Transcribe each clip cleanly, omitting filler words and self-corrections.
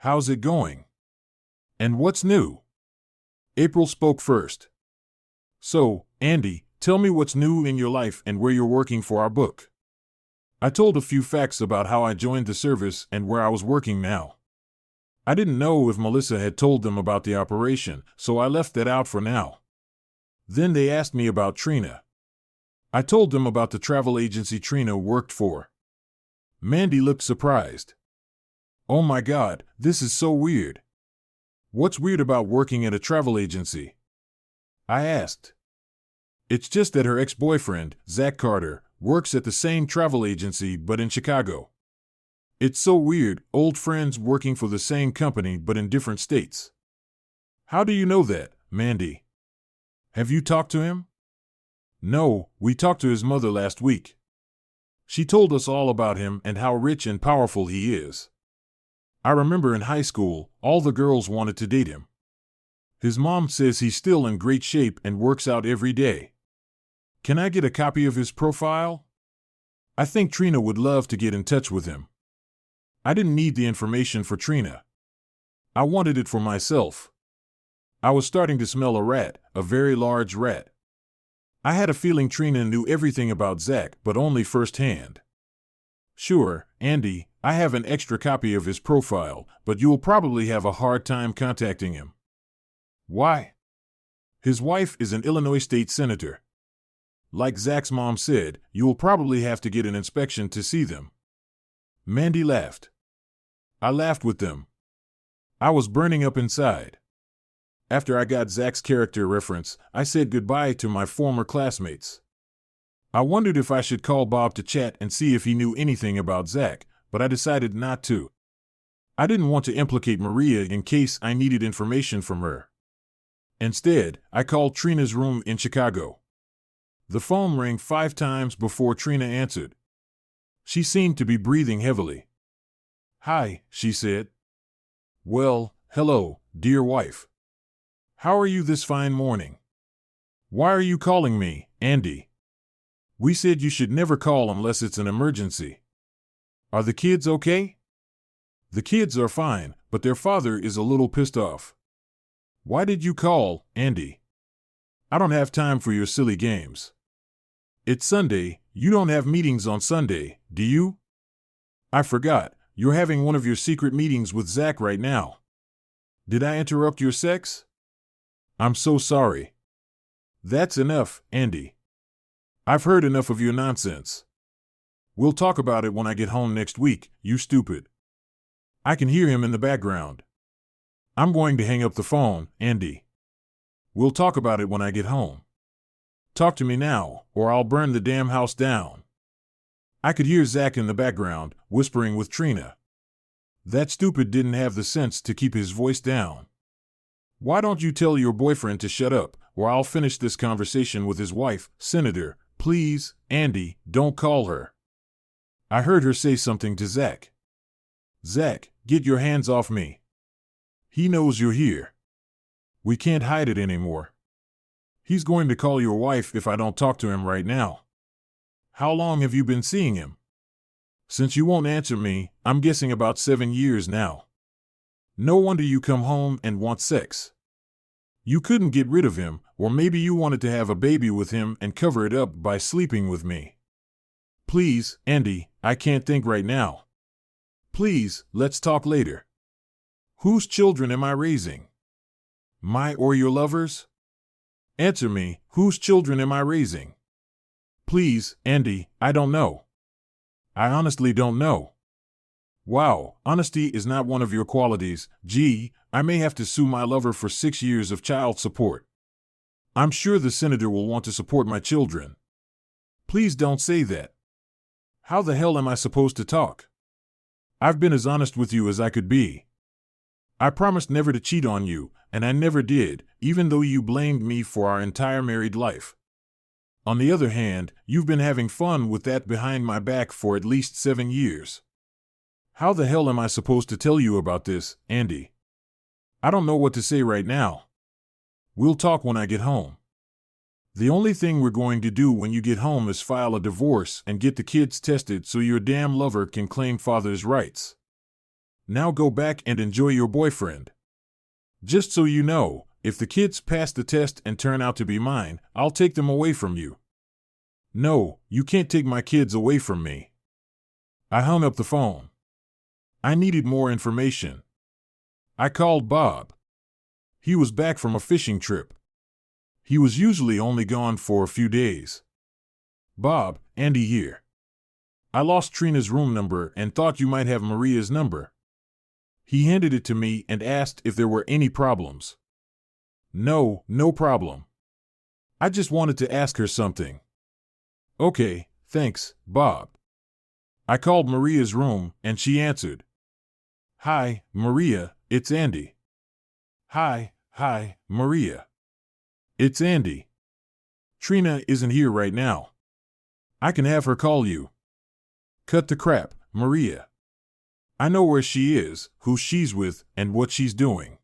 How's it going? And what's new? April spoke first. So, Andy, tell me what's new in your life and where you're working for our book. I told a few facts about how I joined the service and where I was working now. I didn't know if Melissa had told them about the operation, so I left that out for now. Then they asked me about Trina. I told them about the travel agency Trina worked for. Mandy looked surprised. Oh my God, this is so weird. What's weird about working at a travel agency? I asked. It's just that her ex-boyfriend, Zach Carter, works at the same travel agency but in Chicago. It's so weird, old friends working for the same company but in different states. How do you know that, Mandy? Have you talked to him? No, we talked to his mother last week. She told us all about him and how rich and powerful he is. I remember in high school, all the girls wanted to date him. His mom says he's still in great shape and works out every day. Can I get a copy of his profile? I think Trina would love to get in touch with him. I didn't need the information for Trina. I wanted it for myself. I was starting to smell a rat, a very large rat. I had a feeling Trina knew everything about Zach, but only firsthand. Sure, Andy, I have an extra copy of his profile, but you'll probably have a hard time contacting him. Why? His wife is an Illinois state senator. Like Zach's mom said, you'll probably have to get an inspection to see them. Mandy laughed. I laughed with them. I was burning up inside. After I got Zach's character reference, I said goodbye to my former classmates. I wondered if I should call Bob to chat and see if he knew anything about Zach, but I decided not to. I didn't want to implicate Maria in case I needed information from her. Instead, I called Trina's room in Chicago. The phone rang 5 times before Trina answered. She seemed to be breathing heavily. Hi, she said. Well, hello, dear wife. How are you this fine morning? Why are you calling me, Andy? We said you should never call unless it's an emergency. Are the kids okay? The kids are fine, but their father is a little pissed off. Why did you call, Andy? I don't have time for your silly games. It's Sunday, you don't have meetings on Sunday, do you? I forgot, you're having one of your secret meetings with Zach right now. Did I interrupt your sex? I'm so sorry. That's enough, Andy. I've heard enough of your nonsense. We'll talk about it when I get home next week, you stupid. I can hear him in the background. I'm going to hang up the phone, Andy. We'll talk about it when I get home. Talk to me now, or I'll burn the damn house down. I could hear Zach in the background, whispering with Trina. That stupid didn't have the sense to keep his voice down. Why don't you tell your boyfriend to shut up, or I'll finish this conversation with his wife, Senator. Please, Andy, don't call her. I heard her say something to Zach. Zach, get your hands off me. He knows you're here. We can't hide it anymore. He's going to call your wife if I don't talk to him right now. How long have you been seeing him? Since you won't answer me, I'm guessing about 7 years now. No wonder you come home and want sex. You couldn't get rid of him, or maybe you wanted to have a baby with him and cover it up by sleeping with me. Please, Andy, I can't think right now. Please, let's talk later. Whose children am I raising? My or your lover's? Answer me, whose children am I raising? Please, Andy, I don't know. I honestly don't know. Wow, honesty is not one of your qualities. Gee, I may have to sue my lover for 6 years of child support. I'm sure the senator will want to support my children. Please don't say that. How the hell am I supposed to talk? I've been as honest with you as I could be. I promised never to cheat on you, and I never did, even though you blamed me for our entire married life. On the other hand, you've been having fun with that behind my back for at least 7 years. How the hell am I supposed to tell you about this, Andy? I don't know what to say right now. We'll talk when I get home. The only thing we're going to do when you get home is file a divorce and get the kids tested so your damn lover can claim father's rights. Now go back and enjoy your boyfriend. Just so you know, if the kids pass the test and turn out to be mine, I'll take them away from you. No, you can't take my kids away from me. I hung up the phone. I needed more information. I called Bob. He was back from a fishing trip. He was usually only gone for a few days. Bob, Andy here. I lost Trina's room number and thought you might have Maria's number. He handed it to me and asked if there were any problems. No problem. I just wanted to ask her something. Okay, thanks, Bob. I called Maria's room and she answered. Hi, Maria, it's Andy. Hi, Maria. It's Andy. Trina isn't here right now. I can have her call you. Cut the crap, Maria. I know where she is, who she's with, and what she's doing.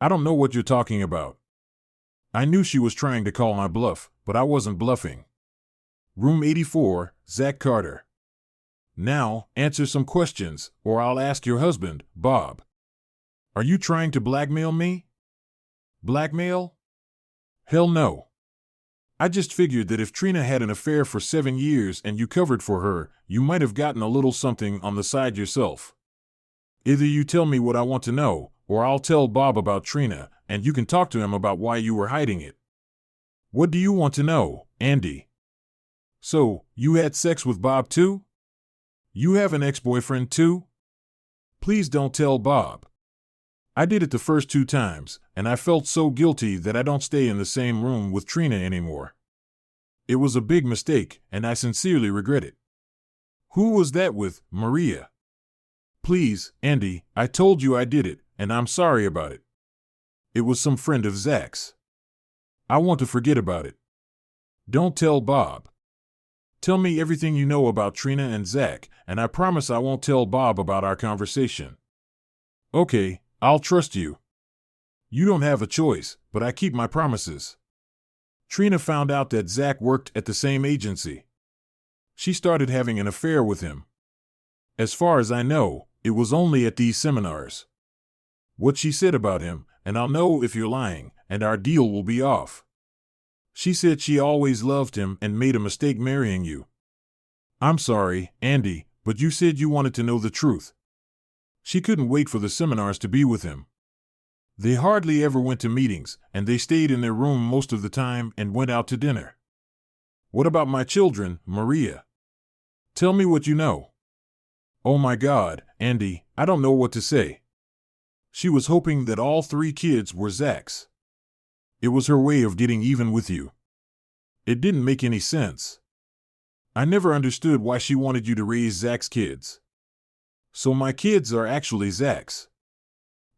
I don't know what you're talking about. I knew she was trying to call my bluff, but I wasn't bluffing. Room 84, Zach Carter. Now, answer some questions, or I'll ask your husband, Bob. Are you trying to blackmail me? Blackmail? Hell no. I just figured that if Trina had an affair for 7 years and you covered for her, you might have gotten a little something on the side yourself. Either you tell me what I want to know, or I'll tell Bob about Trina, and you can talk to him about why you were hiding it. What do you want to know, Andy? So, you had sex with Bob too? You have an ex-boyfriend too? Please don't tell Bob. I did it the first 2 times, and I felt so guilty that I don't stay in the same room with Trina anymore. It was a big mistake, and I sincerely regret it. Who was that with, Maria? Please, Andy, I told you I did it, and I'm sorry about it. It was some friend of Zach's. I want to forget about it. Don't tell Bob. Tell me everything you know about Trina and Zach, and I promise I won't tell Bob about our conversation. Okay, I'll trust you. You don't have a choice, but I keep my promises. Trina found out that Zach worked at the same agency. She started having an affair with him. As far as I know, it was only at these seminars. What she said about him, and I'll know if you're lying, and our deal will be off. She said she always loved him and made a mistake marrying you. I'm sorry, Andy, but you said you wanted to know the truth. She couldn't wait for the seminars to be with him. They hardly ever went to meetings, and they stayed in their room most of the time and went out to dinner. What about my children, Maria? Tell me what you know. Oh my God, Andy, I don't know what to say. She was hoping that all 3 kids were Zach's. It was her way of getting even with you. It didn't make any sense. I never understood why she wanted you to raise Zach's kids. So my kids are actually Zach's.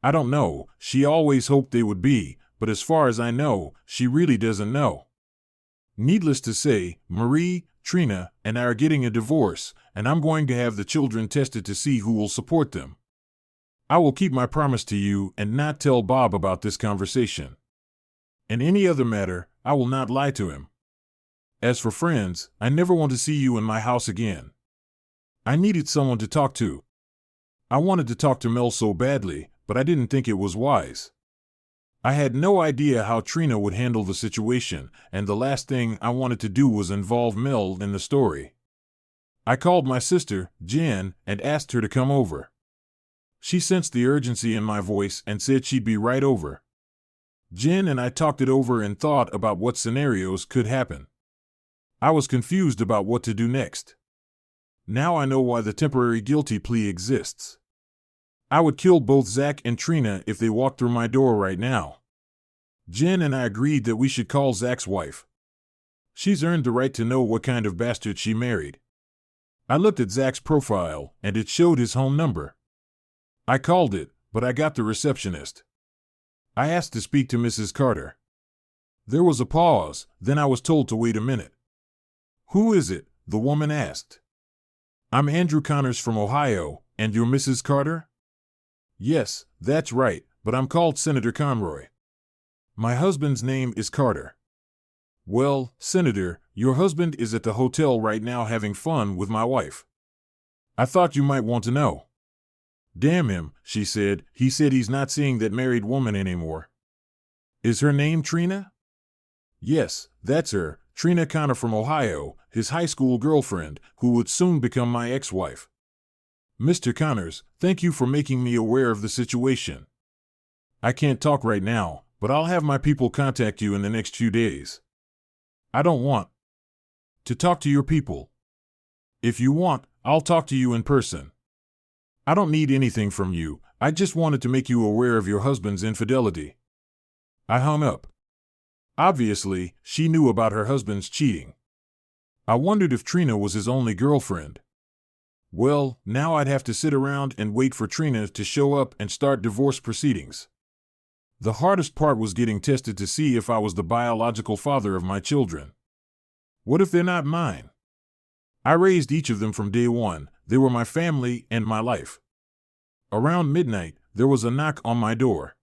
I don't know, she always hoped they would be, but as far as I know, she really doesn't know. Needless to say, Marie, Trina, and I are getting a divorce, and I'm going to have the children tested to see who will support them. I will keep my promise to you and not tell Bob about this conversation. In any other matter, I will not lie to him. As for friends, I never want to see you in my house again. I needed someone to talk to. I wanted to talk to Mel so badly, but I didn't think it was wise. I had no idea how Trina would handle the situation, and the last thing I wanted to do was involve Mel in the story. I called my sister, Jen, and asked her to come over. She sensed the urgency in my voice and said she'd be right over. Jen and I talked it over and thought about what scenarios could happen. I was confused about what to do next. Now I know why the temporary guilty plea exists. I would kill both Zach and Trina if they walked through my door right now. Jen and I agreed that we should call Zach's wife. She's earned the right to know what kind of bastard she married. I looked at Zach's profile, and it showed his home number. I called it, but I got the receptionist. I asked to speak to Mrs. Carter. There was a pause, then I was told to wait a minute. Who is it? The woman asked. I'm Andrew Connors from Ohio, and you're Mrs. Carter? Yes, that's right, but I'm called Senator Conroy. My husband's name is Carter. Well, Senator, your husband is at the hotel right now having fun with my wife. I thought you might want to know. Damn him, she said. He said he's not seeing that married woman anymore. Is her name Trina? Yes, that's her, Trina Connor from Ohio, his high school girlfriend, who would soon become my ex-wife. Mr. Connors, thank you for making me aware of the situation. I can't talk right now, but I'll have my people contact you in the next few days. I don't want to talk to your people. If you want, I'll talk to you in person. I don't need anything from you, I just wanted to make you aware of your husband's infidelity. I hung up. Obviously, she knew about her husband's cheating. I wondered if Trina was his only girlfriend. Well, now I'd have to sit around and wait for Trina to show up and start divorce proceedings. The hardest part was getting tested to see if I was the biological father of my children. What if they're not mine? I raised each of them from day one. They were my family and my life. Around midnight, there was a knock on my door.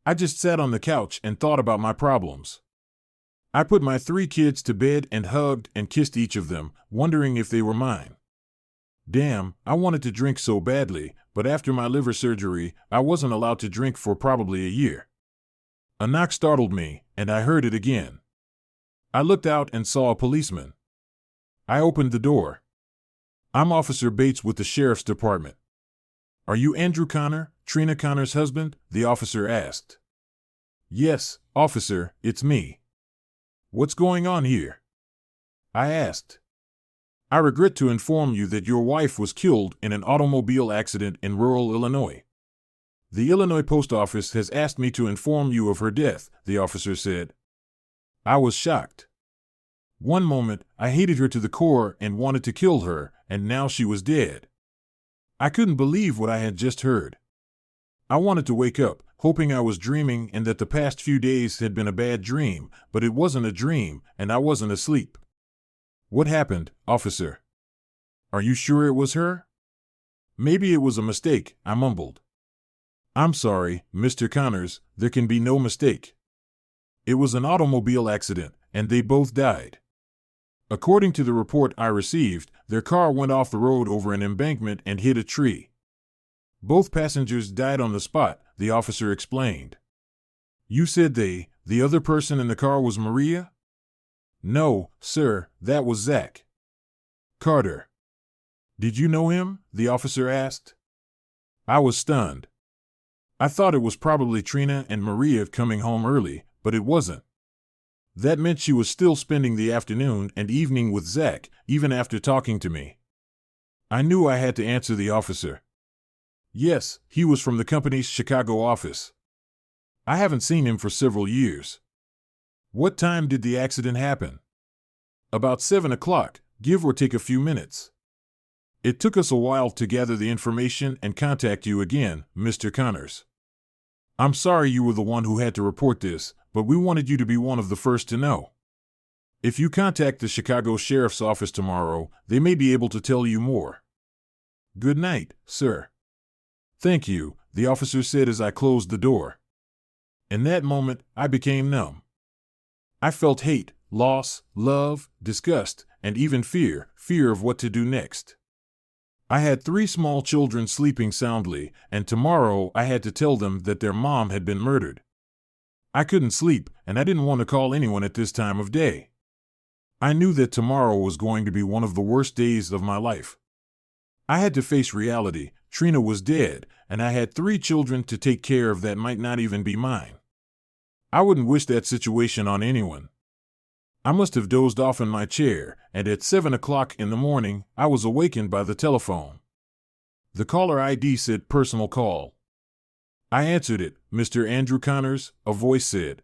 I just sat on the couch and thought about my problems. I put my 3 kids to bed and hugged and kissed each of them, wondering if they were mine. Damn, I wanted to drink so badly, but after my liver surgery, I wasn't allowed to drink for probably a year. A knock startled me, and I heard it again. I looked out and saw a policeman. I opened the door. I'm Officer Bates with the Sheriff's Department. Are you Andrew Connor, Trina Connor's husband? The officer asked. Yes, officer, it's me. What's going on here? I asked. I regret to inform you that your wife was killed in an automobile accident in rural Illinois. The Illinois Post Office has asked me to inform you of her death, the officer said. I was shocked. One moment, I hated her to the core and wanted to kill her, and now she was dead. I couldn't believe what I had just heard. I wanted to wake up, hoping I was dreaming and that the past few days had been a bad dream, but it wasn't a dream, and I wasn't asleep. What happened, officer? Are you sure it was her? Maybe it was a mistake, I mumbled. I'm sorry, Mr. Connors, there can be no mistake. It was an automobile accident, and they both died. According to the report I received, their car went off the road over an embankment and hit a tree. Both passengers died on the spot, the officer explained. You said the other person in the car was Maria? No, sir, that was Zach Carter. Did you know him? The officer asked. I was stunned. I thought it was probably Trina and Maria coming home early, but it wasn't. That meant she was still spending the afternoon and evening with Zach, even after talking to me. I knew I had to answer the officer. Yes, he was from the company's Chicago office. I haven't seen him for several years. What time did the accident happen? About 7 o'clock, give or take a few minutes. It took us a while to gather the information and contact you again, Mr. Connors. I'm sorry you were the one who had to report this, but we wanted you to be one of the first to know. If you contact the Chicago Sheriff's Office tomorrow, they may be able to tell you more. Good night, sir. Thank you, the officer said as I closed the door. In that moment, I became numb. I felt hate, loss, love, disgust, and even fear of what to do next. I had 3 small children sleeping soundly, and tomorrow I had to tell them that their mom had been murdered. I couldn't sleep, and I didn't want to call anyone at this time of day. I knew that tomorrow was going to be one of the worst days of my life. I had to face reality. Trina was dead, and I had 3 children to take care of that might not even be mine. I wouldn't wish that situation on anyone. I must have dozed off in my chair, and at 7 o'clock in the morning, I was awakened by the telephone. The caller ID said personal call. I answered it. Mr. Andrew Connors, a voice said.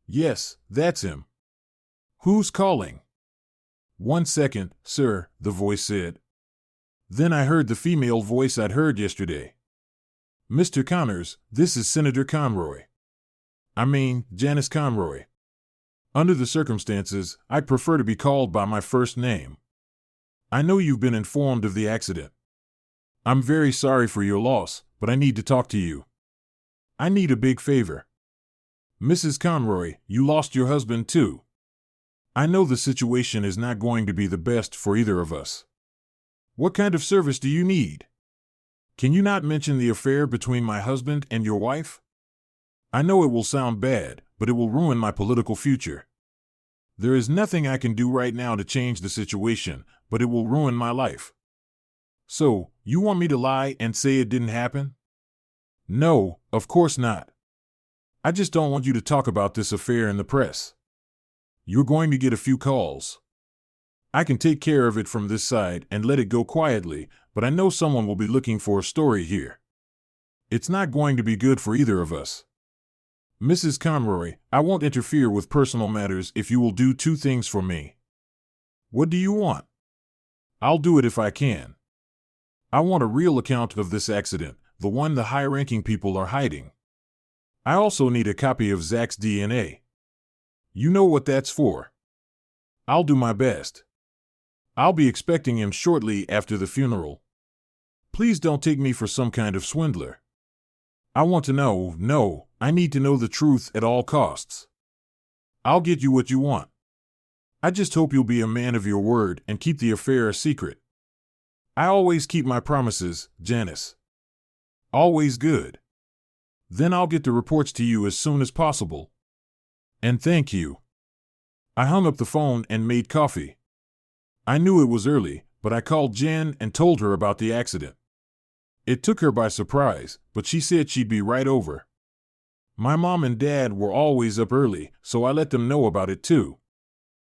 Yes, that's him. Who's calling? 1 second, sir, the voice said. Then I heard the female voice I'd heard yesterday. Mr. Connors, this is Senator Conroy. Janice Conroy. Under the circumstances, I'd prefer to be called by my first name. I know you've been informed of the accident. I'm very sorry for your loss, but I need to talk to you. I need a big favor. Mrs. Conroy, you lost your husband too. I know the situation is not going to be the best for either of us. What kind of service do you need? Can you not mention the affair between my husband and your wife? I know it will sound bad, but it will ruin my political future. There is nothing I can do right now to change the situation, but it will ruin my life. So, you want me to lie and say it didn't happen? No, of course not. I just don't want you to talk about this affair in the press. You're going to get a few calls. I can take care of it from this side and let it go quietly, but I know someone will be looking for a story here. It's not going to be good for either of us. Mrs. Conroy, I won't interfere with personal matters if you will do two things for me. What do you want? I'll do it if I can. I want a real account of this accident, the one the high-ranking people are hiding. I also need a copy of Zach's DNA. You know what that's for. I'll do my best. I'll be expecting him shortly after the funeral. Please don't take me for some kind of swindler. I want to know, I need to know the truth at all costs. I'll get you what you want. I just hope you'll be a man of your word and keep the affair a secret. I always keep my promises, Janice. Always good. Then I'll get the reports to you as soon as possible. And thank you. I hung up the phone and made coffee. I knew it was early, but I called Jen and told her about the accident. It took her by surprise, but she said she'd be right over. My mom and dad were always up early, so I let them know about it too.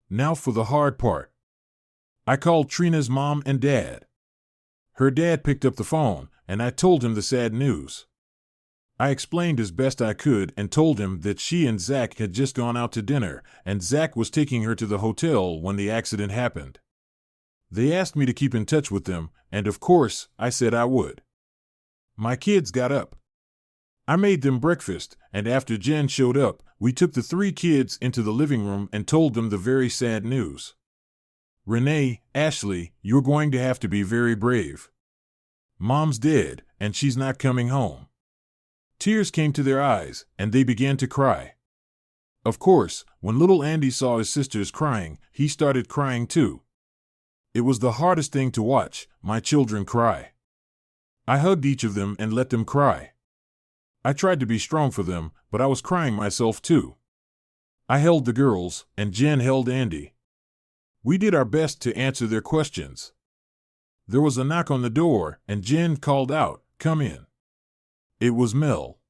Now for the hard part. I called Trina's mom and dad. Her dad picked up the phone, and I told him the sad news. I explained as best I could and told him that she and Zach had just gone out to dinner, and Zach was taking her to the hotel when the accident happened. They asked me to keep in touch with them, and of course, I said I would. My kids got up. I made them breakfast, and after Jen showed up, we took the 3 kids into the living room and told them the very sad news. Renee, Ashley, you're going to have to be very brave. Mom's dead, and she's not coming home. Tears came to their eyes, and they began to cry. Of course, when little Andy saw his sisters crying, he started crying too. It was the hardest thing to watch, my children cry. I hugged each of them and let them cry. I tried to be strong for them, but I was crying myself too. I held the girls, and Jen held Andy. We did our best to answer their questions. There was a knock on the door, and Jen called out, "Come in." It was Mel.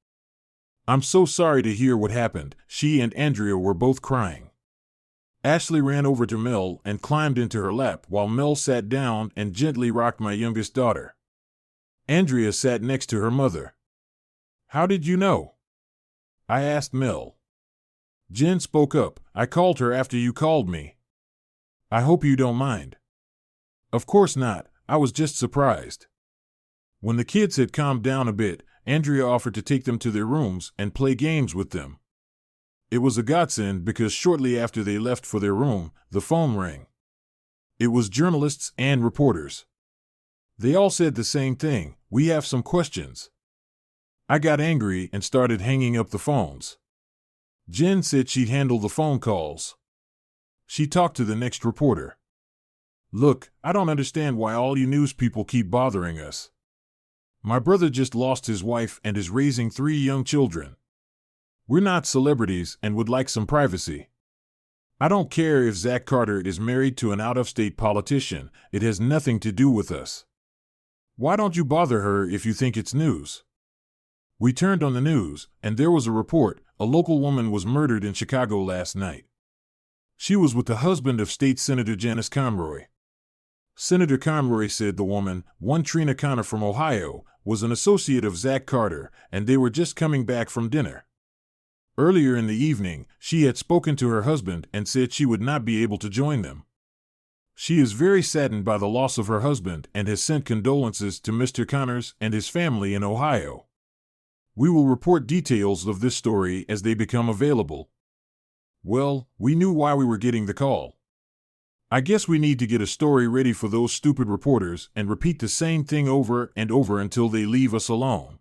I'm so sorry to hear what happened. She and Andrea were both crying. Ashley ran over to Mel and climbed into her lap while Mel sat down and gently rocked my youngest daughter. Andrea sat next to her mother. How did you know? I asked Mel. Jen spoke up. I called her after you called me. I hope you don't mind. Of course not. I was just surprised. When the kids had calmed down a bit, Andrea offered to take them to their rooms and play games with them. It was a godsend because shortly after they left for their room, the phone rang. It was journalists and reporters. They all said the same thing, "We have some questions." I got angry and started hanging up the phones. Jen said she'd handle the phone calls. She talked to the next reporter. Look, I don't understand why all you news people keep bothering us. My brother just lost his wife and is raising 3 young children. We're not celebrities and would like some privacy. I don't care if Zach Carter is married to an out-of-state politician. It has nothing to do with us. Why don't you bother her if you think it's news? We turned on the news, and there was a report. A local woman was murdered in Chicago last night. She was with the husband of State Senator Janice Conroy. Senator Conroy said the woman, one Trina Connor from Ohio, was an associate of Zach Carter, and they were just coming back from dinner. Earlier in the evening, she had spoken to her husband and said she would not be able to join them. She is very saddened by the loss of her husband and has sent condolences to Mr. Connors and his family in Ohio. We will report details of this story as they become available. Well, we knew why we were getting the call. I guess we need to get a story ready for those stupid reporters and repeat the same thing over and over until they leave us alone.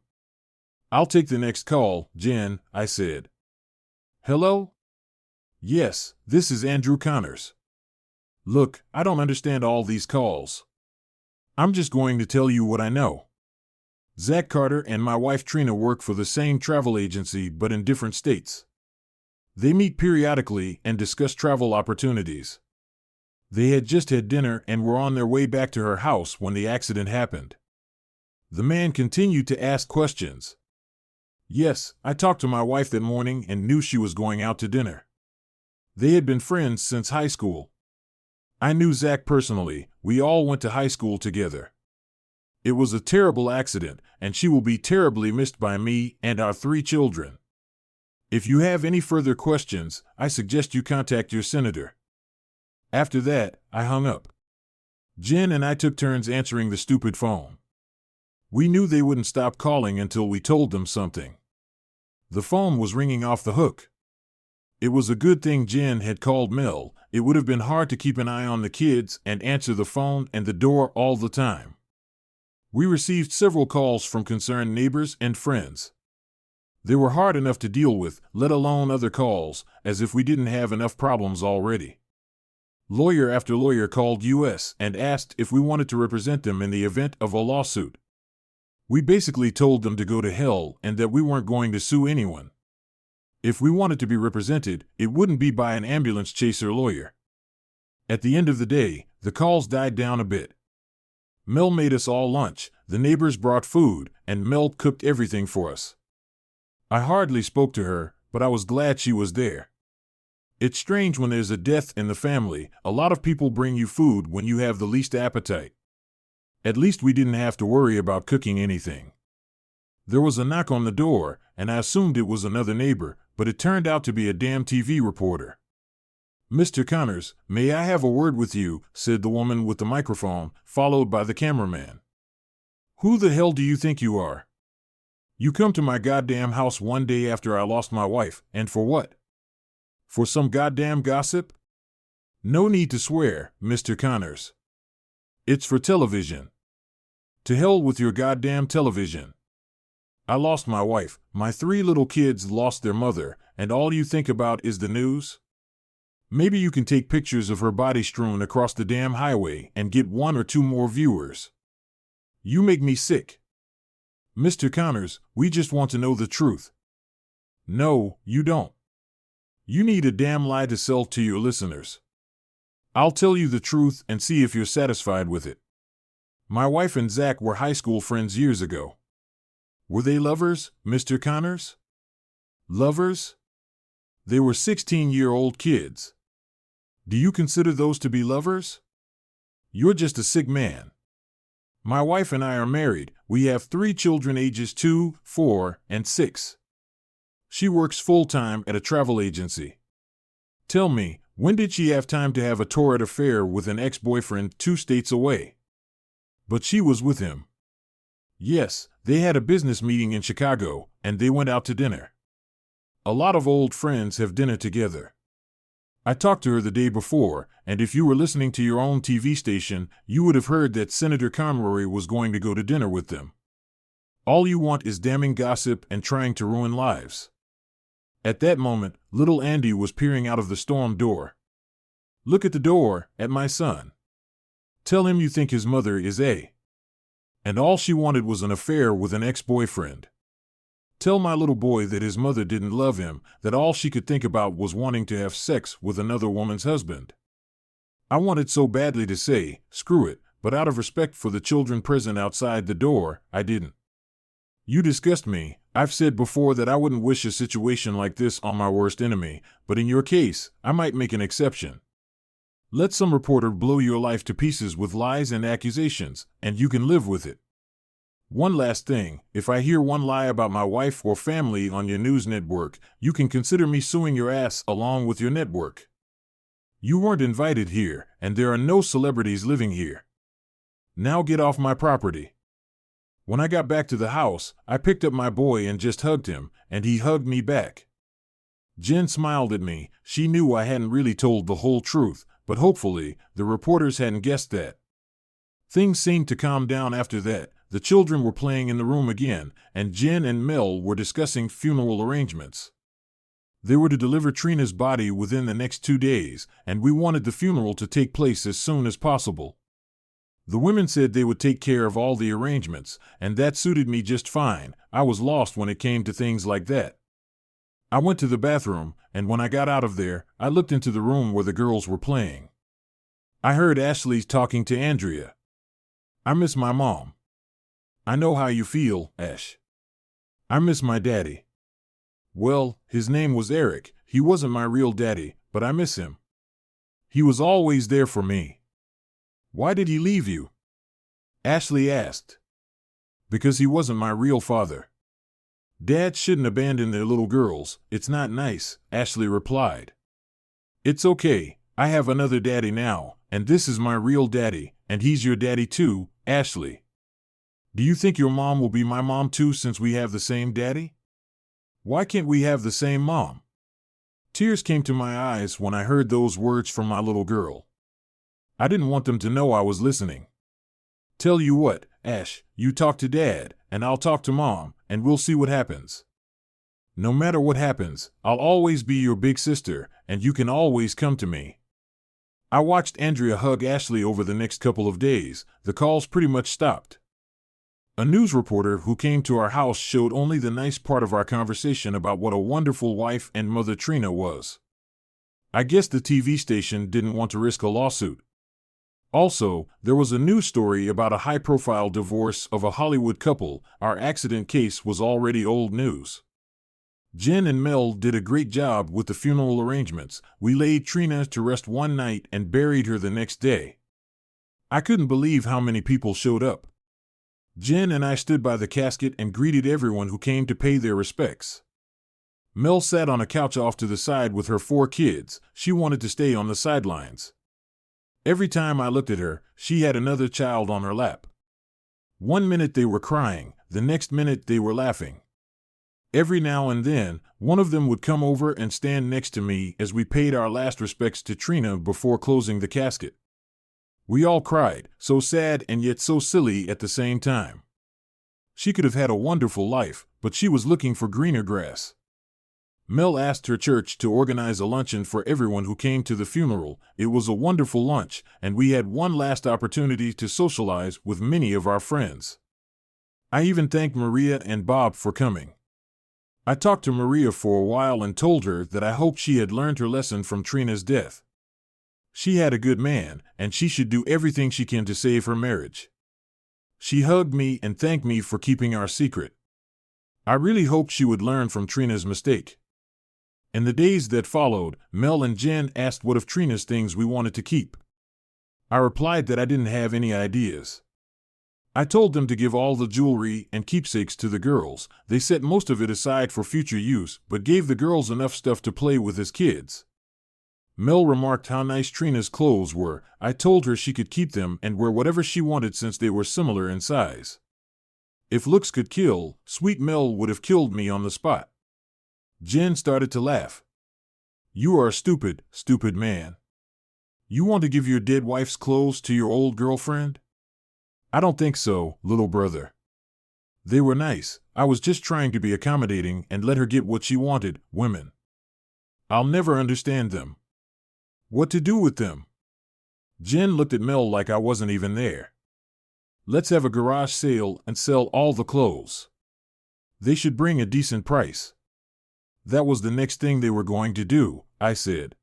I'll take the next call, Jen, I said. Hello? Yes, this is Andrew Connors. Look, I don't understand all these calls. I'm just going to tell you what I know. Zach Carter and my wife Trina work for the same travel agency but in different states. They meet periodically and discuss travel opportunities. They had just had dinner and were on their way back to her house when the accident happened. The man continued to ask questions. Yes, I talked to my wife that morning and knew she was going out to dinner. They had been friends since high school. I knew Zach personally. We all went to high school together. It was a terrible accident, and she will be terribly missed by me and our 3 children. If you have any further questions, I suggest you contact your senator. After that, I hung up. Jen and I took turns answering the stupid phone. We knew they wouldn't stop calling until we told them something. The phone was ringing off the hook. It was a good thing Jen had called Mel. It would have been hard to keep an eye on the kids and answer the phone and the door all the time. We received several calls from concerned neighbors and friends. They were hard enough to deal with, let alone other calls, as if we didn't have enough problems already. Lawyer after lawyer called us and asked if we wanted to represent them in the event of a lawsuit. We basically told them to go to hell and that we weren't going to sue anyone. If we wanted to be represented, it wouldn't be by an ambulance chaser lawyer. At the end of the day, the calls died down a bit. Mel made us all lunch, the neighbors brought food, and Mel cooked everything for us. I hardly spoke to her, but I was glad she was there. It's strange when there's a death in the family, a lot of people bring you food when you have the least appetite. At least we didn't have to worry about cooking anything. There was a knock on the door, and I assumed it was another neighbor, but it turned out to be a damn TV reporter. "Mr. Connors, may I have a word with you?" said the woman with the microphone, followed by the cameraman. "Who the hell do you think you are? You come to my goddamn house one day after I lost my wife, and for what? For some goddamn gossip? No need to swear, Mr. Connors. It's for television. To hell with your goddamn television. I lost my wife, my 3 little kids lost their mother, and all you think about is the news? Maybe you can take pictures of her body strewn across the damn highway and get 1 or 2 more viewers. You make me sick. Mr. Connors, we just want to know the truth." "No, you don't. You need a damn lie to sell to your listeners. I'll tell you the truth and see if you're satisfied with it. My wife and Zach were high school friends years ago." "Were they lovers, Mr. Connors?" "Lovers? They were 16-year-old kids. Do you consider those to be lovers? You're just a sick man. My wife and I are married. We have 3 children ages 2, 4, and 6. She works full-time at a travel agency. Tell me, when did she have time to have a torrid affair with an ex-boyfriend 2 states away? But she was with him. Yes, they had a business meeting in Chicago, and they went out to dinner. A lot of old friends have dinner together. I talked to her the day before, and if you were listening to your own TV station, you would have heard that Senator Conroy was going to go to dinner with them. All you want is damning gossip and trying to ruin lives." At that moment, little Andy was peering out of the storm door. "Look at the door, at my son. Tell him you think his mother is a. And all she wanted was an affair with an ex-boyfriend. Tell my little boy that his mother didn't love him, that all she could think about was wanting to have sex with another woman's husband." I wanted so badly to say, "Screw it," but out of respect for the children present outside the door, I didn't. You disgust me. I've said before that I wouldn't wish a situation like this on my worst enemy, but in your case, I might make an exception. Let some reporter blow your life to pieces with lies and accusations, and you can live with it. One last thing, if I hear one lie about my wife or family on your news network, you can consider me suing your ass along with your network. You weren't invited here, and there are no celebrities living here. Now get off my property." When I got back to the house, I picked up my boy and just hugged him, and he hugged me back. Jen smiled at me. She knew I hadn't really told the whole truth, but hopefully, the reporters hadn't guessed that. Things seemed to calm down after that. The children were playing in the room again, and Jen and Mel were discussing funeral arrangements. They were to deliver Trina's body within the next 2 days, and we wanted the funeral to take place as soon as possible. The women said they would take care of all the arrangements, and that suited me just fine. I was lost when it came to things like that. I went to the bathroom, and when I got out of there, I looked into the room where the girls were playing. I heard Ashley talking to Andrea. I miss my mom. I know how you feel, Ash. I miss my daddy. Well, his name was Eric. He wasn't my real daddy, but I miss him. He was always there for me. Why did he leave you? Ashley asked. Because he wasn't my real father. Dads shouldn't abandon their little girls. It's not nice, Ashley replied. It's okay. I have another daddy now, and this is my real daddy, and he's your daddy too, Ashley. Do you think your mom will be my mom too since we have the same daddy? Why can't we have the same mom? Tears came to my eyes when I heard those words from my little girl. I didn't want them to know I was listening. Tell you what, Ash, you talk to Dad, and I'll talk to Mom, and we'll see what happens. No matter what happens, I'll always be your big sister, and you can always come to me. I watched Andrea hug Ashley over the next couple of days. The calls pretty much stopped. A news reporter who came to our house showed only the nice part of our conversation about what a wonderful wife and mother Trina was. I guess the TV station didn't want to risk a lawsuit. Also, there was a news story about a high-profile divorce of a Hollywood couple. Our accident case was already old news. Jen and Mel did a great job with the funeral arrangements. We laid Trina to rest one night and buried her the next day. I couldn't believe how many people showed up. Jen and I stood by the casket and greeted everyone who came to pay their respects. Mel sat on a couch off to the side with her 4 kids. She wanted to stay on the sidelines. Every time I looked at her, she had another child on her lap. One minute they were crying, the next minute they were laughing. Every now and then, one of them would come over and stand next to me as we paid our last respects to Trina before closing the casket. We all cried, so sad and yet so silly at the same time. She could have had a wonderful life, but she was looking for greener grass. Mel asked her church to organize a luncheon for everyone who came to the funeral. It was a wonderful lunch, and we had one last opportunity to socialize with many of our friends. I even thanked Maria and Bob for coming. I talked to Maria for a while and told her that I hoped she had learned her lesson from Trina's death. She had a good man, and she should do everything she can to save her marriage. She hugged me and thanked me for keeping our secret. I really hoped she would learn from Trina's mistake. In the days that followed, Mel and Jen asked what of Trina's things we wanted to keep. I replied that I didn't have any ideas. I told them to give all the jewelry and keepsakes to the girls. They set most of it aside for future use, but gave the girls enough stuff to play with as kids. Mel remarked how nice Trina's clothes were. I told her she could keep them and wear whatever she wanted since they were similar in size. If looks could kill, sweet Mel would have killed me on the spot. Jen started to laugh. You are a stupid, stupid man. You want to give your dead wife's clothes to your old girlfriend? I don't think so, little brother. They were nice. I was just trying to be accommodating and let her get what she wanted, women. I'll never understand them. What to do with them? Jen looked at Mel like I wasn't even there. Let's have a garage sale and sell all the clothes. They should bring a decent price. That was the next thing they were going to do, I said.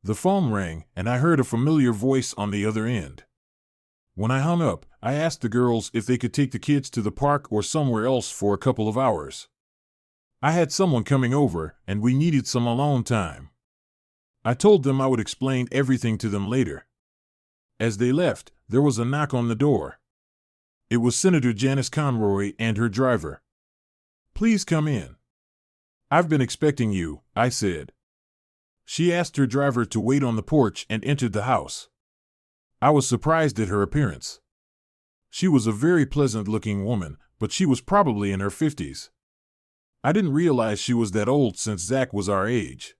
The phone rang, and I heard a familiar voice on the other end. When I hung up, I asked the girls if they could take the kids to the park or somewhere else for a couple of hours. I had someone coming over, and we needed some alone time. I told them I would explain everything to them later. As they left, there was a knock on the door. It was Senator Janice Conroy and her driver. Please come in. I've been expecting you, I said. She asked her driver to wait on the porch and entered the house. I was surprised at her appearance. She was a very pleasant-looking woman, but she was probably in her 50s. I didn't realize she was that old since Zach was our age.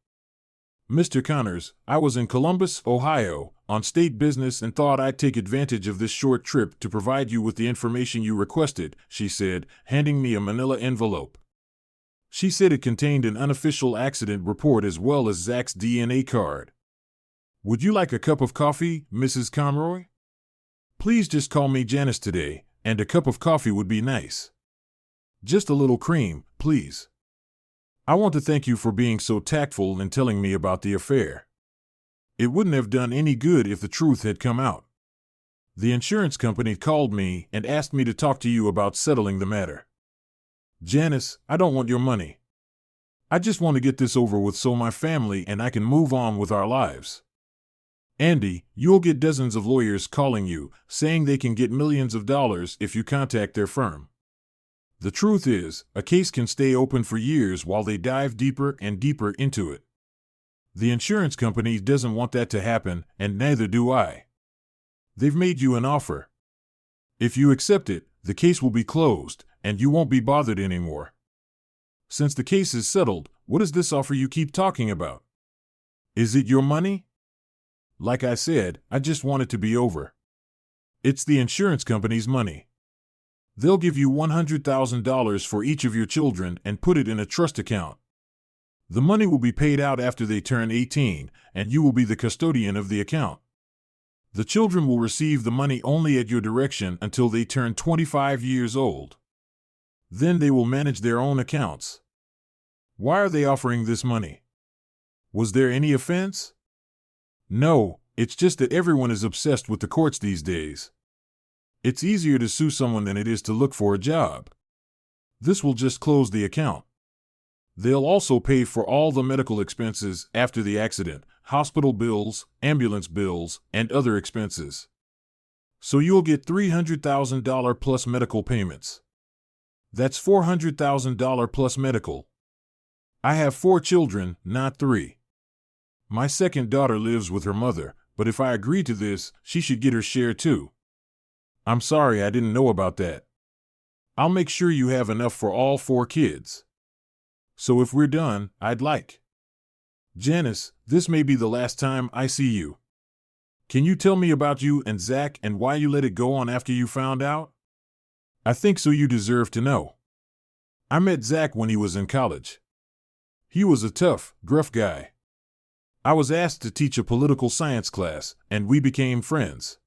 Mr. Connors, I was in Columbus, Ohio, on state business and thought I'd take advantage of this short trip to provide you with the information you requested, she said, handing me a manila envelope. She said it contained an unofficial accident report as well as Zach's DNA card. Would you like a cup of coffee, Mrs. Conroy? Please just call me Janice today, and a cup of coffee would be nice. Just a little cream, please. I want to thank you for being so tactful and telling me about the affair. It wouldn't have done any good if the truth had come out. The insurance company called me and asked me to talk to you about settling the matter. Janice, I don't want your money. I just want to get this over with so my family and I can move on with our lives. Andy, you'll get dozens of lawyers calling you, saying they can get millions of dollars if you contact their firm. The truth is, a case can stay open for years while they dive deeper and deeper into it. The insurance company doesn't want that to happen, and neither do I. They've made you an offer. If you accept it, the case will be closed, and you won't be bothered anymore. Since the case is settled, what is this offer you keep talking about? Is it your money? Like I said, I just want it to be over. It's the insurance company's money. They'll give you $100,000 for each of your children and put it in a trust account. The money will be paid out after they turn 18, and you will be the custodian of the account. The children will receive the money only at your direction until they turn 25 years old. Then they will manage their own accounts. Why are they offering this money? Was there any offense? No, it's just that everyone is obsessed with the courts these days. It's easier to sue someone than it is to look for a job. This will just close the account. They'll also pay for all the medical expenses after the accident, hospital bills, ambulance bills, and other expenses. So you'll get $300,000 plus medical payments. That's $400,000 plus medical. I have 4 children, not 3. My second daughter lives with her mother, but if I agree to this, she should get her share too. I'm sorry I didn't know about that. I'll make sure you have enough for all 4 kids. So if we're done, I'd like. Janice, this may be the last time I see you. Can you tell me about you and Zach and why you let it go on after you found out? I think so you deserve to know. I met Zach when he was in college. He was a tough, gruff guy. I was asked to teach a political science class, and we became friends.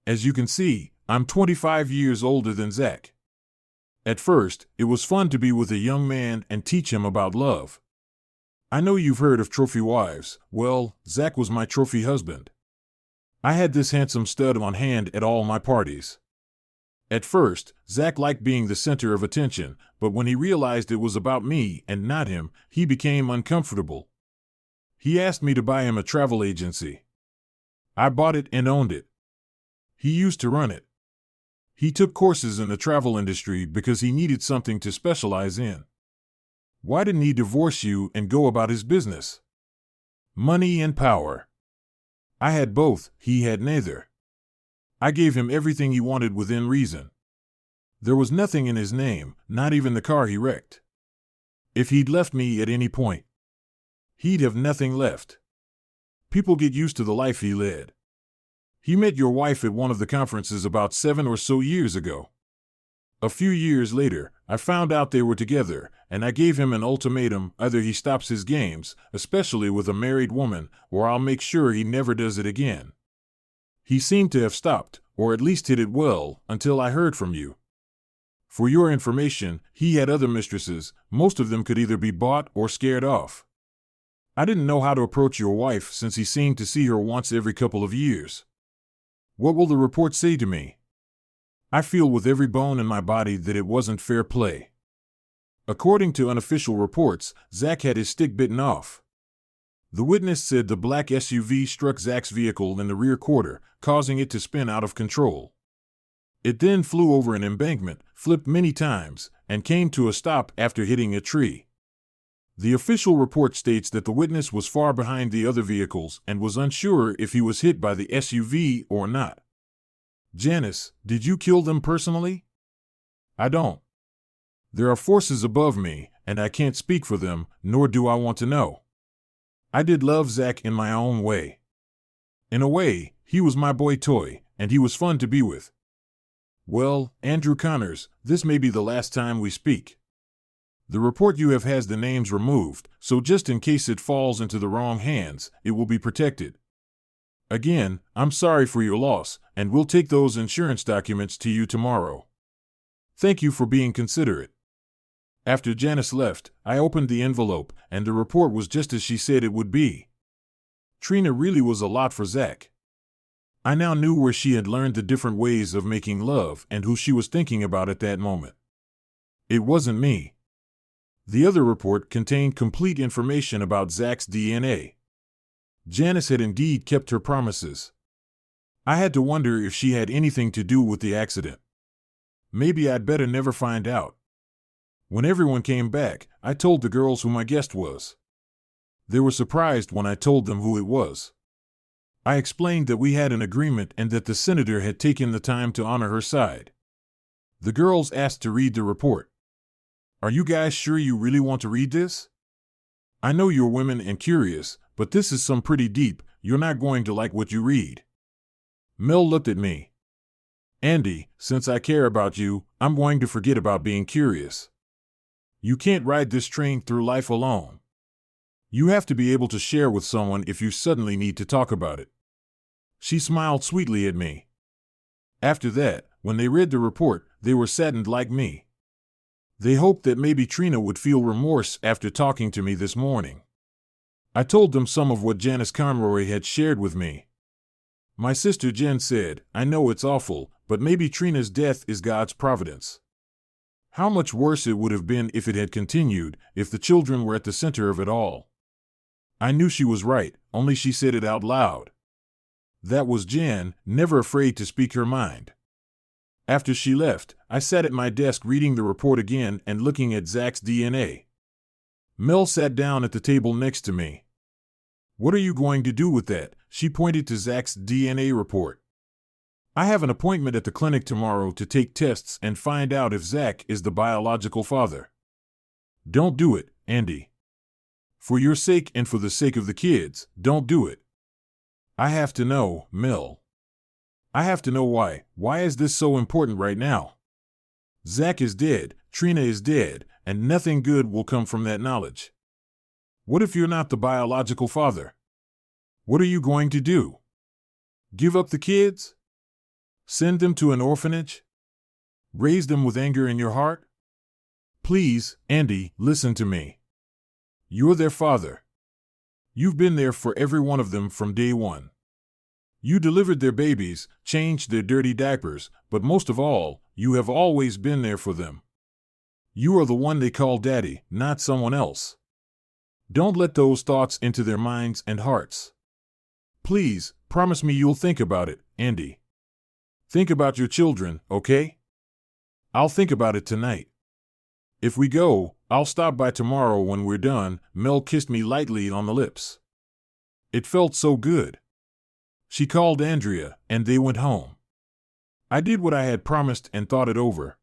As you can see, I'm 25 years older than Zach. At first, it was fun to be with a young man and teach him about love. I know you've heard of trophy wives. Well, Zach was my trophy husband. I had this handsome stud on hand at all my parties. At first, Zach liked being the center of attention, but when he realized it was about me and not him, he became uncomfortable. He asked me to buy him a travel agency. I bought it and owned it. He used to run it. He took courses in the travel industry because he needed something to specialize in. Why didn't he divorce you and go about his business? Money and power. I had both, he had neither. I gave him everything he wanted within reason. There was nothing in his name, not even the car he wrecked. If he'd left me at any point, he'd have nothing left. People get used to the life he led. He met your wife at one of the conferences about 7 or so years ago. A few years later, I found out they were together, and I gave him an ultimatum: either he stops his games, especially with a married woman, or I'll make sure he never does it again. He seemed to have stopped, or at least hid it well, until I heard from you. For your information, he had other mistresses. Most of them could either be bought or scared off. I didn't know how to approach your wife since he seemed to see her once every couple of years. What will the report say to me? I feel with every bone in my body that it wasn't fair play. According to unofficial reports, Zach had his stick bitten off. The witness said the black SUV struck Zach's vehicle in the rear quarter, causing it to spin out of control. It then flew over an embankment, flipped many times, and came to a stop after hitting a tree. The official report states that the witness was far behind the other vehicles and was unsure if he was hit by the SUV or not. Janice, did you kill them personally? I don't. There are forces above me, and I can't speak for them, nor do I want to know. I did love Zach in my own way. In a way, he was my boy toy, and he was fun to be with. Well, Andrew Connors, this may be the last time we speak. The report you have has the names removed, so just in case it falls into the wrong hands, it will be protected. Again, I'm sorry for your loss, and we'll take those insurance documents to you tomorrow. Thank you for being considerate. After Janice left, I opened the envelope, and the report was just as she said it would be. Trina really was a lot for Zach. I now knew where she had learned the different ways of making love and who she was thinking about at that moment. It wasn't me. The other report contained complete information about Zach's DNA. Janice had indeed kept her promises. I had to wonder if she had anything to do with the accident. Maybe I'd better never find out. When everyone came back, I told the girls who my guest was. They were surprised when I told them who it was. I explained that we had an agreement and that the senator had taken the time to honor her side. The girls asked to read the report. Are you guys sure you really want to read this? I know you're women and curious, but this is some pretty deep. You're not going to like what you read. Mel looked at me. Andy, since I care about you, I'm going to forget about being curious. You can't ride this train through life alone. You have to be able to share with someone if you suddenly need to talk about it. She smiled sweetly at me. After that, when they read the report, they were saddened like me. They hoped that maybe Trina would feel remorse after talking to me this morning. I told them some of what Janice Conroy had shared with me. My sister Jen said, I know it's awful, but maybe Trina's death is God's providence. How much worse it would have been if it had continued, if the children were at the center of it all. I knew she was right, only she said it out loud. That was Jen, never afraid to speak her mind. After she left, I sat at my desk reading the report again and looking at Zach's DNA. Mel sat down at the table next to me. What are you going to do with that? She pointed to Zach's DNA report. I have an appointment at the clinic tomorrow to take tests and find out if Zach is the biological father. Don't do it, Andy. For your sake and for the sake of the kids, don't do it. I have to know, Mel. I have to know why. Why is this so important right now? Zach is dead, Trina is dead, and nothing good will come from that knowledge. What if you're not the biological father? What are you going to do? Give up the kids? Send them to an orphanage? Raise them with anger in your heart? Please, Andy, listen to me. You're their father. You've been there for every one of them from day one. You delivered their babies, changed their dirty diapers, but most of all, you have always been there for them. You are the one they call daddy, not someone else. Don't let those thoughts into their minds and hearts. Please, promise me you'll think about it, Andy. Think about your children, okay? I'll think about it tonight. If we go, I'll stop by tomorrow when we're done. Mel kissed me lightly on the lips. It felt so good. She called Andrea, and they went home. I did what I had promised and thought it over.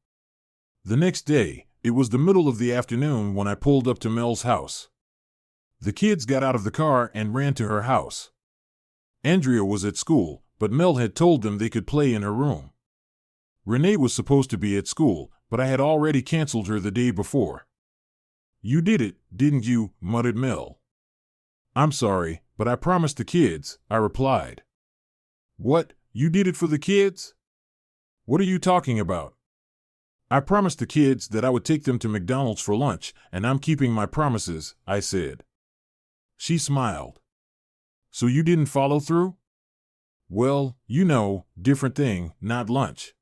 The next day, it was the middle of the afternoon when I pulled up to Mel's house. The kids got out of the car and ran to her house. Andrea was at school, but Mel had told them they could play in her room. Renee was supposed to be at school, but I had already canceled her the day before. You did it, didn't you? Muttered Mel. I'm sorry, but I promised the kids, I replied. What, you did it for the kids? What are you talking about? I promised the kids that I would take them to McDonald's for lunch, and I'm keeping my promises, I said. She smiled. So you didn't follow through? Well, you know, different thing, not lunch.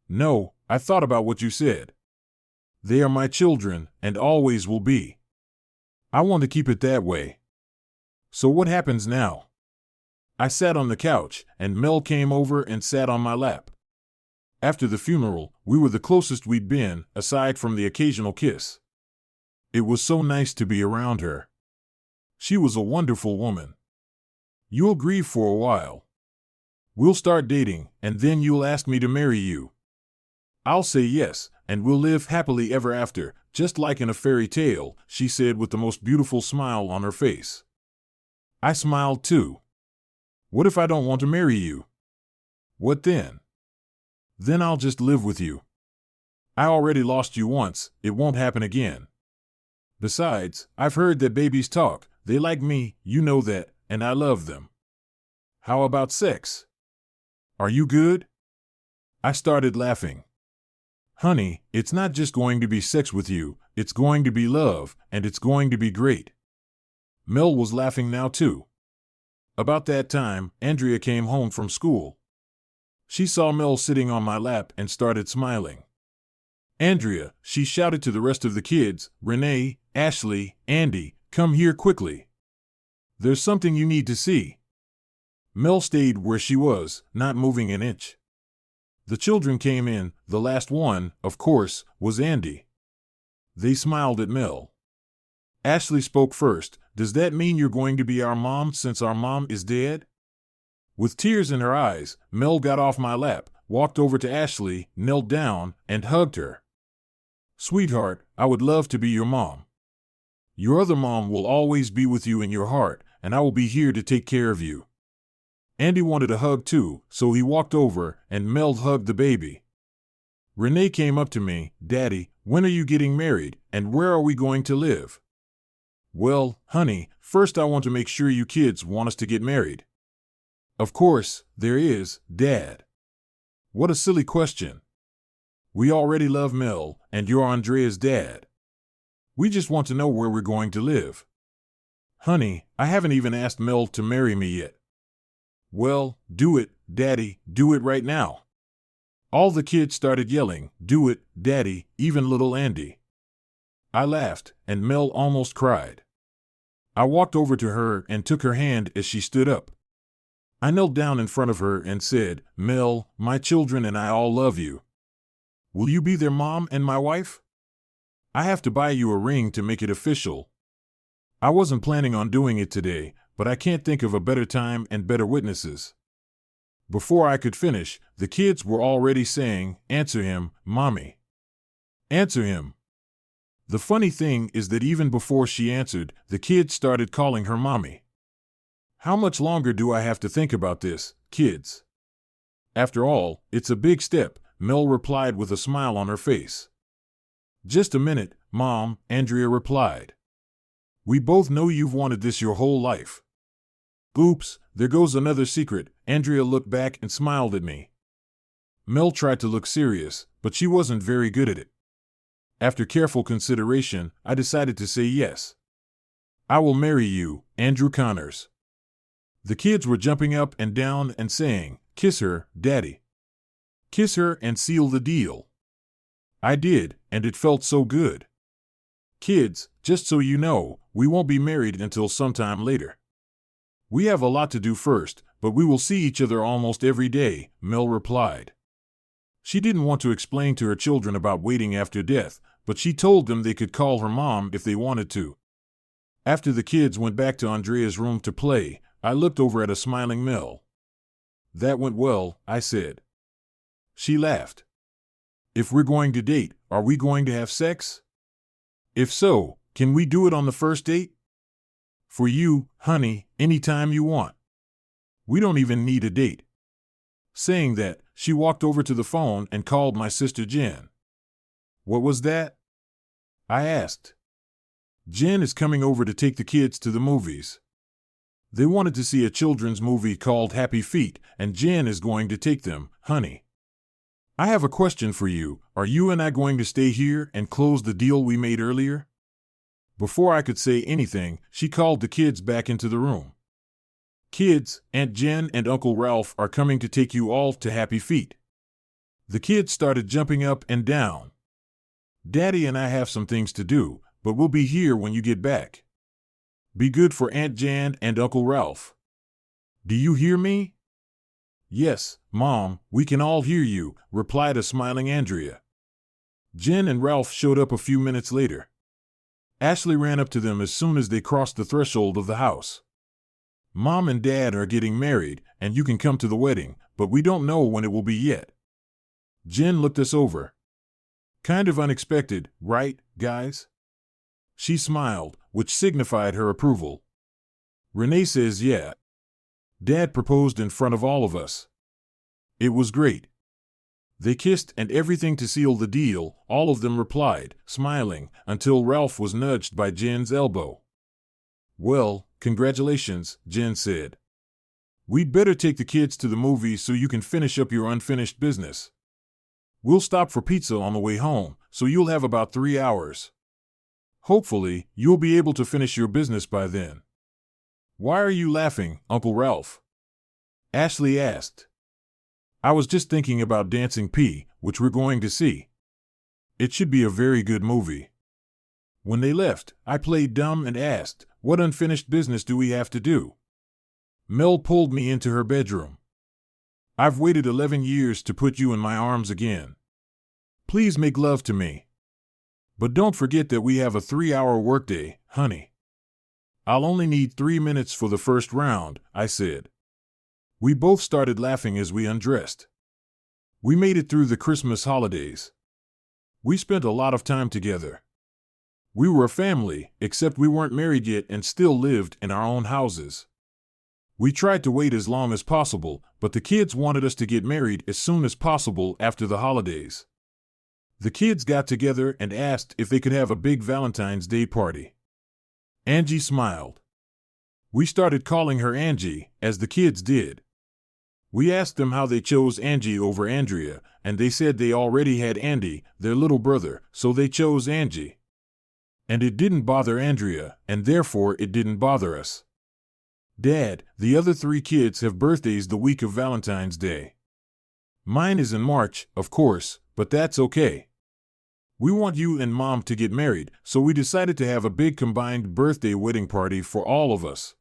No, I thought about what you said. They are my children, and always will be. I want to keep it that way. So what happens now? I sat on the couch, and Mel came over and sat on my lap. After the funeral, we were the closest we'd been, aside from the occasional kiss. It was so nice to be around her. She was a wonderful woman. You'll grieve for a while. We'll start dating, and then you'll ask me to marry you. I'll say yes, and we'll live happily ever after, just like in a fairy tale, she said with the most beautiful smile on her face. I smiled too. What if I don't want to marry you? What then? Then I'll just live with you. I already lost you once, it won't happen again. Besides, I've heard that babies talk, they like me, you know that, and I love them. How about sex? Are you good? I started laughing. Honey, it's not just going to be sex with you, it's going to be love, and it's going to be great. Mel was laughing now too. About that time, Andrea came home from school. She saw Mel sitting on my lap and started smiling. Andrea, she shouted to the rest of the kids, Renee, Ashley, Andy, come here quickly. There's something you need to see. Mel stayed where she was, not moving an inch. The children came in. The last one, of course, was Andy. They smiled at Mel. Ashley spoke first. Does that mean you're going to be our mom since our mom is dead? With tears in her eyes, Mel got off my lap, walked over to Ashley, knelt down, and hugged her. Sweetheart, I would love to be your mom. Your other mom will always be with you in your heart, and I will be here to take care of you. Andy wanted a hug too, so he walked over, and Mel hugged the baby. Renee came up to me, Daddy, when are you getting married, and where are we going to live? Well, honey, first I want to make sure you kids want us to get married. Of course, there is, Dad. What a silly question. We already love Mel, and you're Andrea's dad. We just want to know where we're going to live. Honey, I haven't even asked Mel to marry me yet. Well, do it, Daddy, do it right now. All the kids started yelling, do it, Daddy, even little Andy. I laughed, and Mel almost cried. I walked over to her and took her hand as she stood up. I knelt down in front of her and said, Mel, my children and I all love you. Will you be their mom and my wife? I have to buy you a ring to make it official. I wasn't planning on doing it today, but I can't think of a better time and better witnesses. Before I could finish, the kids were already saying, answer him, Mommy. Answer him. The funny thing is that even before she answered, the kids started calling her Mommy. How much longer do I have to think about this, kids? After all, it's a big step, Mel replied with a smile on her face. Just a minute, Mom, Andrea replied. We both know you've wanted this your whole life. Oops, there goes another secret. Andrea looked back and smiled at me. Mel tried to look serious, but she wasn't very good at it. After careful consideration, I decided to say yes. I will marry you, Andrew Connors. The kids were jumping up and down and saying, kiss her, Daddy. Kiss her and seal the deal. I did, and it felt so good. Kids, just so you know, we won't be married until sometime later. We have a lot to do first, but we will see each other almost every day, Mel replied. She didn't want to explain to her children about waiting after death, but she told them they could call her mom if they wanted to. After the kids went back to Andrea's room to play, I looked over at a smiling Mel. That went well, I said. She laughed. If we're going to date, are we going to have sex? If so, can we do it on the first date? For you, honey, anytime you want. We don't even need a date. Saying that, she walked over to the phone and called my sister Jen. What was that? I asked. Jen is coming over to take the kids to the movies. They wanted to see a children's movie called Happy Feet, and Jen is going to take them, honey. I have a question for you. Are you and I going to stay here and close the deal we made earlier? Before I could say anything, she called the kids back into the room. Kids, Aunt Jen and Uncle Ralph are coming to take you all to Happy Feet. The kids started jumping up and down. Daddy and I have some things to do, but we'll be here when you get back. Be good for Aunt Jan and Uncle Ralph. Do you hear me? Yes, Mom, we can all hear you, replied a smiling Andrea. Jen and Ralph showed up a few minutes later. Ashley ran up to them as soon as they crossed the threshold of the house. Mom and Dad are getting married, and you can come to the wedding, but we don't know when it will be yet. Jen looked us over. Kind of unexpected, right, guys? She smiled, which signified her approval. Renee says yeah. Dad proposed in front of all of us. It was great. They kissed and everything to seal the deal, all of them replied, smiling, until Ralph was nudged by Jen's elbow. Well, congratulations, Jen said. We'd better take the kids to the movies so you can finish up your unfinished business. We'll stop for pizza on the way home, so you'll have about 3 hours. Hopefully, you'll be able to finish your business by then. Why are you laughing, Uncle Ralph? Ashley asked. I was just thinking about Dancing P, which we're going to see. It should be a very good movie. When they left, I played dumb and asked, what unfinished business do we have to do? Mel pulled me into her bedroom. I've waited 11 years to put you in my arms again. Please make love to me. But don't forget that we have a 3-hour workday, honey. I'll only need 3 minutes for the first round, I said. We both started laughing as we undressed. We made it through the Christmas holidays. We spent a lot of time together. We were a family, except we weren't married yet and still lived in our own houses. We tried to wait as long as possible, but the kids wanted us to get married as soon as possible after the holidays. The kids got together and asked if they could have a big Valentine's Day party. Angie smiled. We started calling her Angie, as the kids did. We asked them how they chose Angie over Andrea, and they said they already had Andy, their little brother, so they chose Angie. And it didn't bother Andrea, and therefore it didn't bother us. Dad, the other 3 kids have birthdays the week of Valentine's Day. Mine is in March, of course, but that's okay. We want you and Mom to get married, so we decided to have a big combined birthday wedding party for all of us.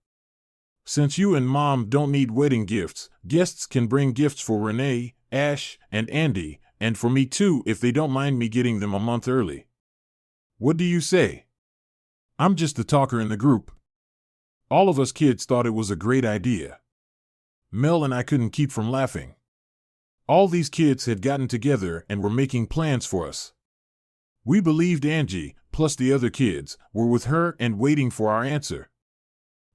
Since you and Mom don't need wedding gifts, guests can bring gifts for Renee, Ash, and Andy, and for me too if they don't mind me getting them a month early. What do you say? I'm just the talker in the group. All of us kids thought it was a great idea. Mel and I couldn't keep from laughing. All these kids had gotten together and were making plans for us. We believed Angie, plus the other kids, were with her and waiting for our answer.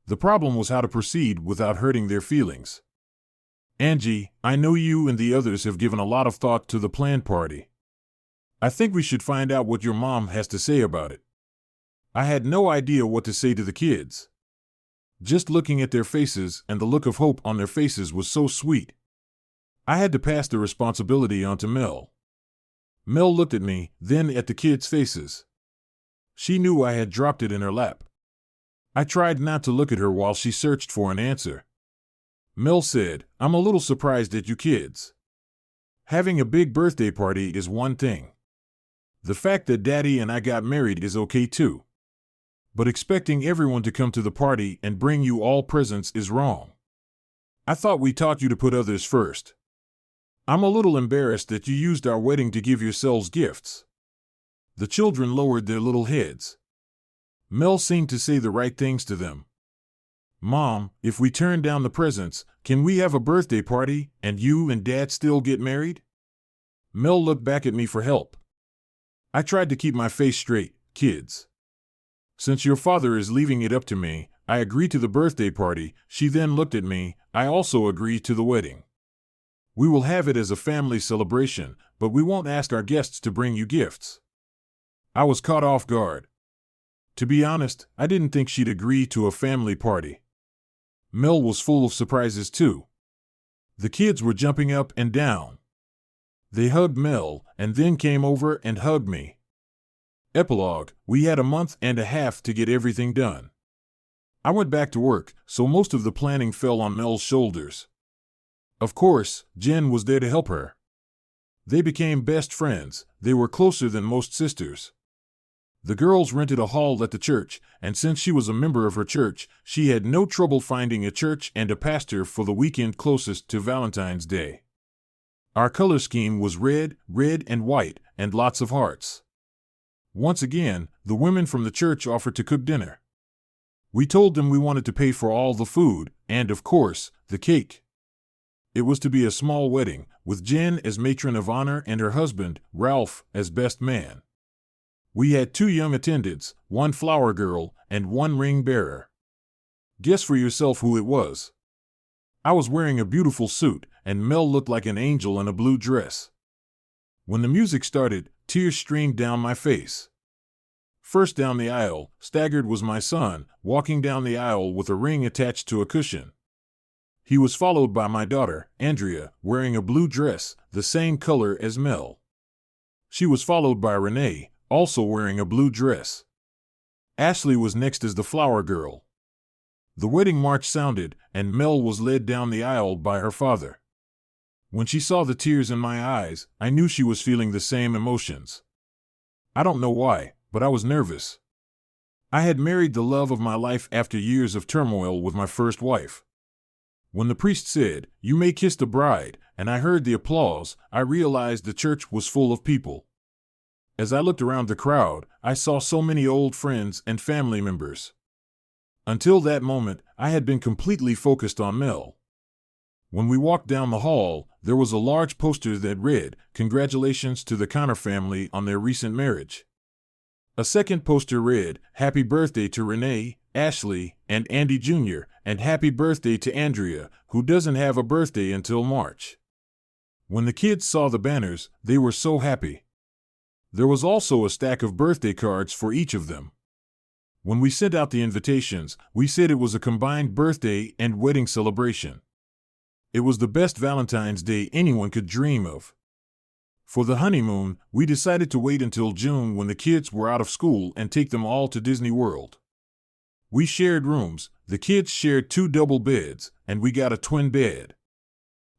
The problem was how to proceed without hurting their feelings. Angie, I know you and the others have given a lot of thought to the planned party. I think we should find out what your mom has to say about it. I had no idea what to say to the kids. Just looking at their faces and the look of hope on their faces was so sweet. I had to pass the responsibility on to Mel. Mel looked at me, then at the kids' faces. She knew I had dropped it in her lap. I tried not to look at her while she searched for an answer. Mel said, I'm a little surprised at you kids. Having a big birthday party is one thing. The fact that Daddy and I got married is okay too. But expecting everyone to come to the party and bring you all presents is wrong. I thought we taught you to put others first. I'm a little embarrassed that you used our wedding to give yourselves gifts. The children lowered their little heads. Mel seemed to say the right things to them. Mom, if we turn down the presents, can we have a birthday party and you and Dad still get married? Mel looked back at me for help. I tried to keep my face straight, kids. Since your father is leaving it up to me, I agree to the birthday party. She then looked at me. I also agree to the wedding. We will have it as a family celebration, but we won't ask our guests to bring you gifts. I was caught off guard. To be honest, I didn't think she'd agree to a family party. Mel was full of surprises too. The kids were jumping up and down. They hugged Mel and then came over and hugged me. Epilogue, we had a month and a half to get everything done. I went back to work, so most of the planning fell on Mel's shoulders. Of course, Jen was there to help her. They became best friends. They were closer than most sisters. The girls rented a hall at the church, and since she was a member of her church, she had no trouble finding a church and a pastor for the weekend closest to Valentine's Day. Our color scheme was red, red and white, and lots of hearts. Once again, the women from the church offered to cook dinner. We told them we wanted to pay for all the food, and of course, the cake. It was to be a small wedding, with Jen as matron of honor and her husband, Ralph, as best man. We had 2 young attendants, 1 flower girl, and 1 ring bearer. Guess for yourself who it was. I was wearing a beautiful suit, and Mel looked like an angel in a blue dress. When the music started, tears streamed down my face. First down the aisle, staggered was my son, walking down the aisle with a ring attached to a cushion. He was followed by my daughter, Andrea, wearing a blue dress, the same color as Mel. She was followed by Renee, also wearing a blue dress. Ashley was next as the flower girl. The wedding march sounded, and Mel was led down the aisle by her father. When she saw the tears in my eyes, I knew she was feeling the same emotions. I don't know why, but I was nervous. I had married the love of my life after years of turmoil with my first wife. When the priest said, "You may kiss the bride," and I heard the applause, I realized the church was full of people. As I looked around the crowd, I saw so many old friends and family members. Until that moment, I had been completely focused on Mel. When we walked down the hall, there was a large poster that read, "Congratulations to the Connor family on their recent marriage." A second poster read, "Happy birthday to Renee, Ashley, and Andy Jr., and happy birthday to Andrea, who doesn't have a birthday until March." When the kids saw the banners, they were so happy. There was also a stack of birthday cards for each of them. When we sent out the invitations, we said it was a combined birthday and wedding celebration. It was the best Valentine's Day anyone could dream of. For the honeymoon, we decided to wait until June when the kids were out of school and take them all to Disney World. We shared rooms, the kids shared 2 double beds, and we got a twin bed.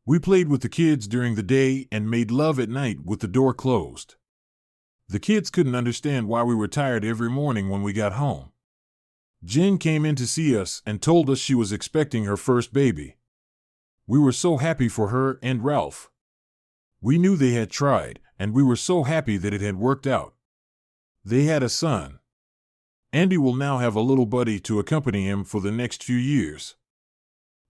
We played with the kids during the day and made love at night with the door closed. The kids couldn't understand why we were tired every morning when we got home. Jen came in to see us and told us she was expecting her first baby. We were so happy for her and Ralph. We knew they had tried, and we were so happy that it had worked out. They had a son. Andy will now have a little buddy to accompany him for the next few years.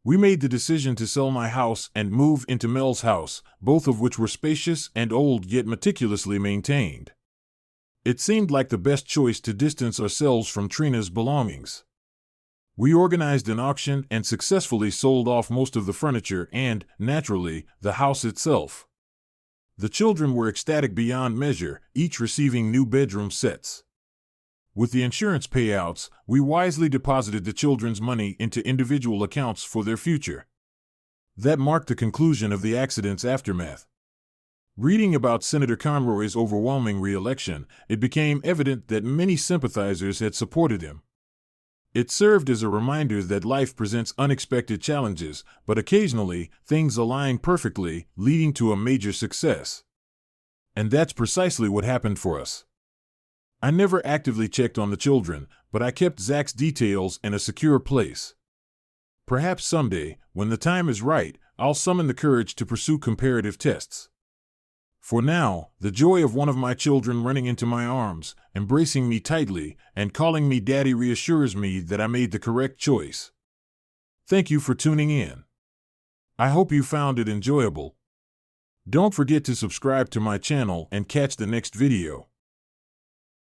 We made the decision to sell my house and move into Mel's house, both of which were spacious and old yet meticulously maintained. It seemed like the best choice to distance ourselves from Trina's belongings. We organized an auction and successfully sold off most of the furniture and, naturally, the house itself. The children were ecstatic beyond measure, each receiving new bedroom sets. With the insurance payouts, we wisely deposited the children's money into individual accounts for their future. That marked the conclusion of the accident's aftermath. Reading about Senator Conroy's overwhelming re-election, it became evident that many sympathizers had supported him. It served as a reminder that life presents unexpected challenges, but occasionally, things align perfectly, leading to a major success. And that's precisely what happened for us. I never actively checked on the children, but I kept Zach's details in a secure place. Perhaps someday, when the time is right, I'll summon the courage to pursue comparative tests. For now, the joy of one of my children running into my arms, embracing me tightly, and calling me Daddy reassures me that I made the correct choice. Thank you for tuning in. I hope you found it enjoyable. Don't forget to subscribe to my channel and catch the next video.